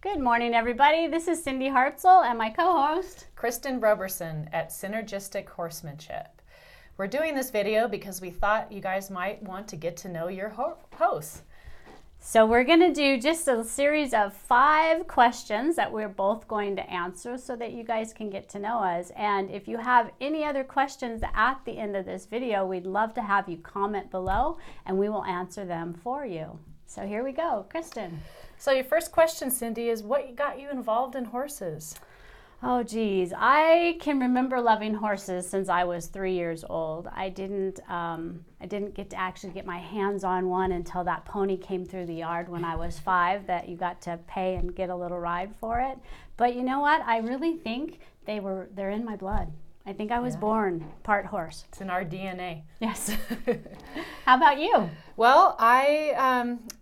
Good morning, everybody. This is Cindy Hartzell and my co-host, Kristen Roberson at Synergistic Horsemanship. We're doing this video because we thought you guys might want to get to know your hosts. So we're going to do just a series of 5 questions that we're both going to answer so that you guys can get to know us. And if you have any other questions at the end of this video, we'd love to have you comment below and we will answer them for you. So here we go. Kristen. So your first question, Cindy, is what got you involved in horses? Oh geez, I can remember loving horses since I was 3 years old. I didn't get to actually get my hands on one until that pony came through the yard when I was 5, that you got to pay and get a little ride for it. But you know what? I really think they're in my blood. I think I was born part horse. It's in our DNA. Yes. How about you? Well,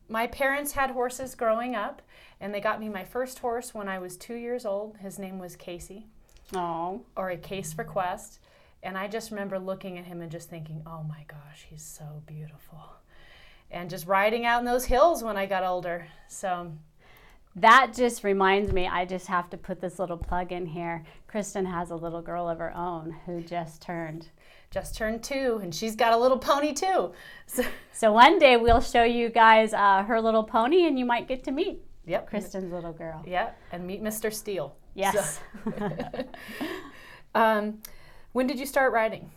my parents had horses growing up, and they got me my first horse when I was 2 years old. His name was Casey. Oh. Or a Case for Quest. And I just remember looking at him and just thinking, oh my gosh, he's so beautiful. And just riding out in those hills when I got older. So that just reminds me, I just have to put this little plug in here. Kristen has a little girl of her own who just turned 2, and she's got a little pony too. So one day we'll show you guys her little pony, and you might get to meet Kristen's little girl. Yep, and meet Mr. Steele. Yes. So. When did you start riding?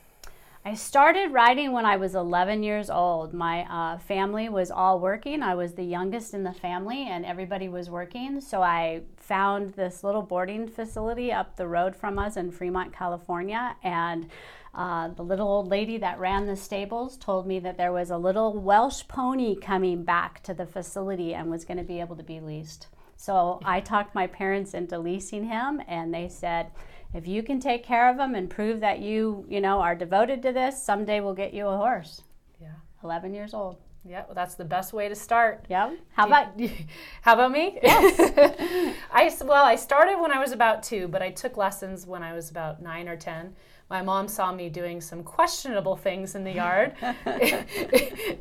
I started riding when I was 11 years old. My family was all working. I was the youngest in the family and everybody was working. So I found this little boarding facility up the road from us in Fremont, California. And the little old lady that ran the stables told me that there was a little Welsh pony coming back to the facility and was going to be able to be leased. So I talked my parents into leasing him, and they said, if you can take care of him and prove that you are devoted to this, someday we'll get you a horse. Yeah. 11 years old. Yeah, well, that's the best way to start. Yeah. How about me? Yes. I started when I was about 2, but I took lessons when I was about 9 or 10. My mom saw me doing some questionable things in the yard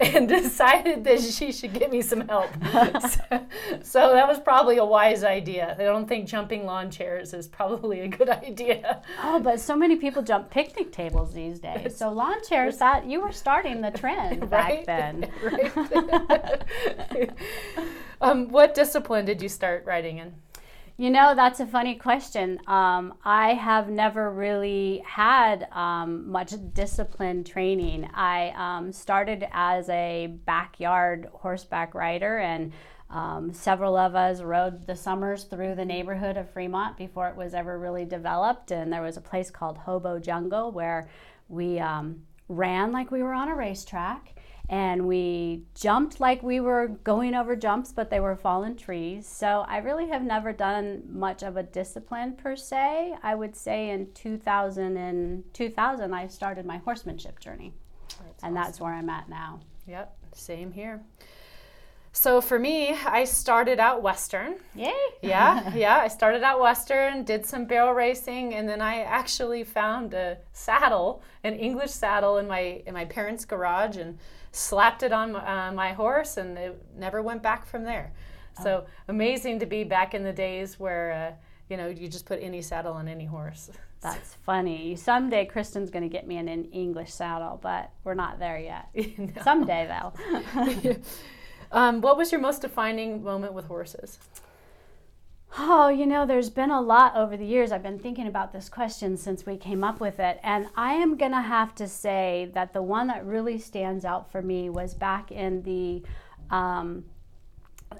and decided that she should give me some help. So that was probably a wise idea. I don't think jumping lawn chairs is probably a good idea. Oh, but so many people jump picnic tables these days. So lawn chairs, you were starting the trend back then. Right. What discipline did you start riding in? You know, that's a funny question. I have never really had much discipline training. I started as a backyard horseback rider, and several of us rode the summers through the neighborhood of Fremont before it was ever really developed. And there was a place called Hobo Jungle where we ran like we were on a racetrack. And we jumped like we were going over jumps, but they were fallen trees. So I really have never done much of a discipline per se. I would say in 2000 I started my horsemanship journey. That's where I'm at now. Yep, same here. So for me, I started out Western. Yay! Yeah, I started out Western, did some barrel racing, and then I actually found a saddle, an English saddle in my parents' garage, and slapped it on my horse, and it never went back from there. So amazing to be back in the days where you just put any saddle on any horse. That's funny. Someday Kristen's going to get me an English saddle, but we're not there yet. No. Someday though. What was your most defining moment with horses? Oh, there's been a lot over the years. I've been thinking about this question since we came up with it. And I am going to have to say that the one that really stands out for me was back in the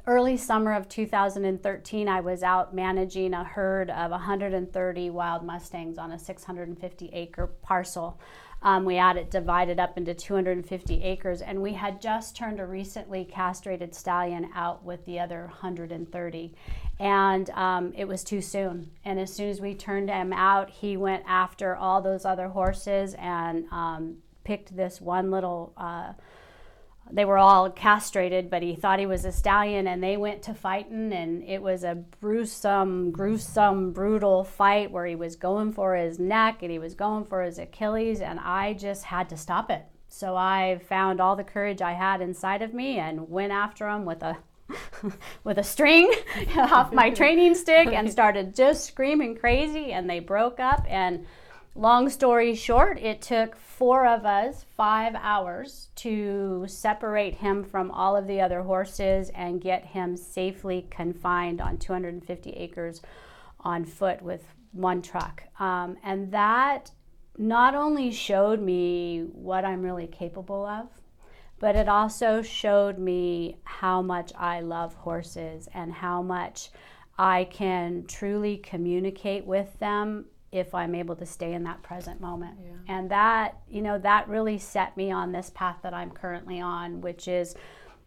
early summer of 2013. I was out managing a herd of 130 wild Mustangs on a 650-acre parcel. We had it divided up into 250 acres, and we had just turned a recently castrated stallion out with the other 130. And it was too soon. And as soon as we turned him out, he went after all those other horses and picked this one little they were all castrated, but he thought he was a stallion, and they went to fighting, and it was a gruesome, brutal fight where he was going for his neck and he was going for his Achilles, and I just had to stop it. So I found all the courage I had inside of me and went after him with a with a string off my training stick and started just screaming crazy, and they broke up. And long story short, it took 4 of us 5 hours to separate him from all of the other horses and get him safely confined on 250 acres on foot with one truck. And that not only showed me what I'm really capable of, but it also showed me how much I love horses and how much I can truly communicate with them if I'm able to stay in that present moment. Yeah. And that, that really set me on this path that I'm currently on, which is,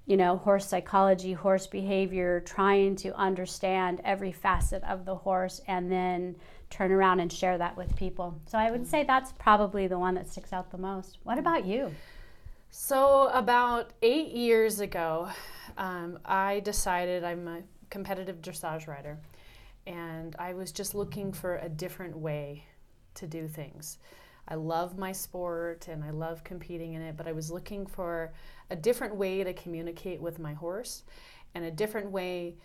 horse psychology, horse behavior, trying to understand every facet of the horse and then turn around and share that with people. So I would say that's probably the one that sticks out the most. What about you? So about 8 years ago, I decided I'm a competitive dressage rider, and I was just looking for a different way to do things. I love my sport and I love competing in it, but I was looking for a different way to communicate with my horse and a different way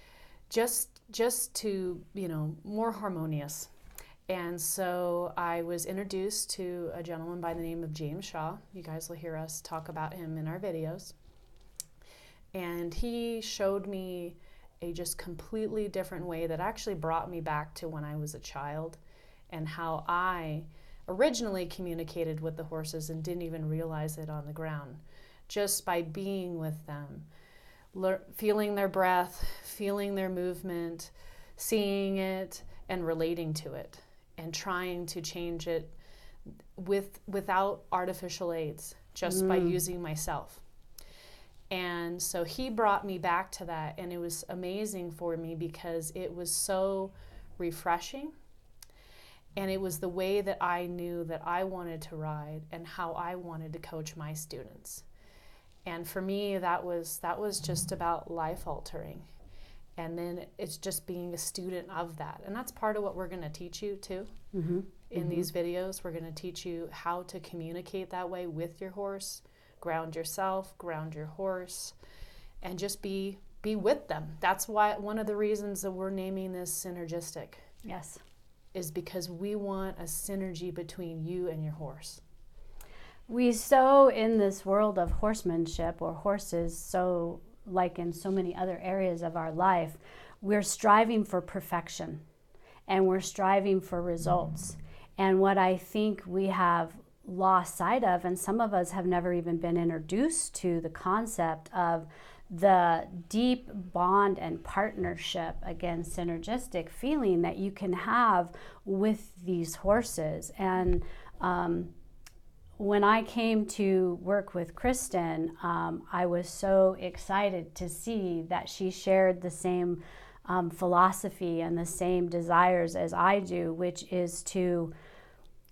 just to, more harmonious. And so I was introduced to a gentleman by the name of James Shaw. You guys will hear us talk about him in our videos. And he showed me a just completely different way that actually brought me back to when I was a child and how I originally communicated with the horses and didn't even realize it on the ground, just by being with them, feeling their breath, feeling their movement, seeing it and relating to it, and trying to change it without artificial aids, just by using myself. And so he brought me back to that, and it was amazing for me because it was so refreshing, and it was the way that I knew that I wanted to ride and how I wanted to coach my students. And for me, that was just about life altering. And then it's just being a student of that. And that's part of what we're going to teach you too. In these videos, we're going to teach you how to communicate that way with your horse, ground yourself, ground your horse, and just be with them. That's why one of the reasons that we're naming this Synergistic. Yes. Is because we want a synergy between you and your horse. We so in this world of horsemanship or horses, so like in so many other areas of our life, we're striving for perfection and we're striving for results. And what I think we have lost sight of, and some of us have never even been introduced to the concept of the deep bond and partnership, again, synergistic feeling that you can have with these horses. And when I came to work with Kristen, I was so excited to see that she shared the same philosophy and the same desires as I do, which is to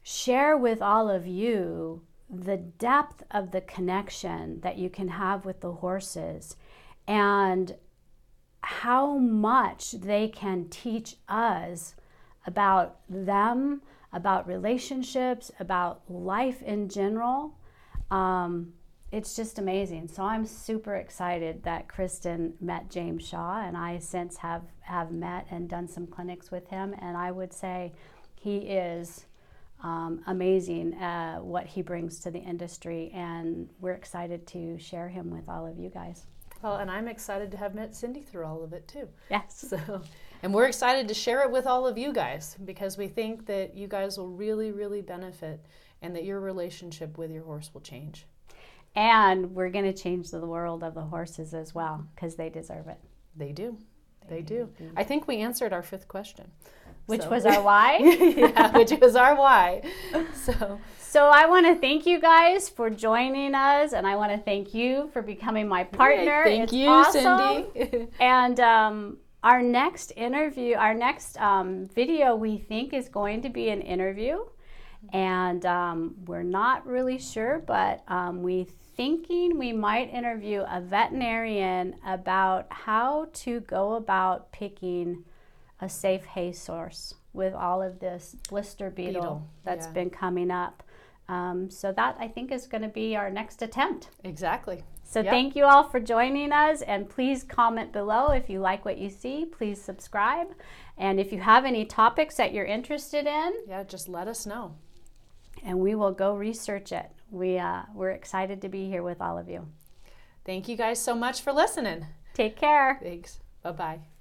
share with all of you the depth of the connection that you can have with the horses and how much they can teach us about them, about relationships, about life in general. It's just amazing. So I'm super excited that Kristen met James Shaw, and I since have met and done some clinics with him, and I would say he is amazing what he brings to the industry, and we're excited to share him with all of you guys. Well, and I'm excited to have met Cindy through all of it too. Yes. And we're excited to share it with all of you guys because we think that you guys will really, really benefit and that your relationship with your horse will change. And we're going to change the world of the horses as well because they deserve it. They do. They do. I think we answered our 5th question. Which was our why? Yeah, which was our why. So I want to thank you guys for joining us, and I want to thank you for becoming my partner. Thank you, awesome. Cindy. And our next interview, our next video, we think is going to be an interview, and we're not really sure, but we thinking we might interview a veterinarian about how to go about picking a safe hay source with all of this blister beetle that's been coming up. So that, I think, is going to be our next attempt. Exactly. So thank you all for joining us, and please comment below if you like what you see. Please subscribe, and if you have any topics that you're interested in, just let us know, and we will go research it. We're excited to be here with all of you. Thank you guys so much for listening. Take care. Thanks. Bye-bye.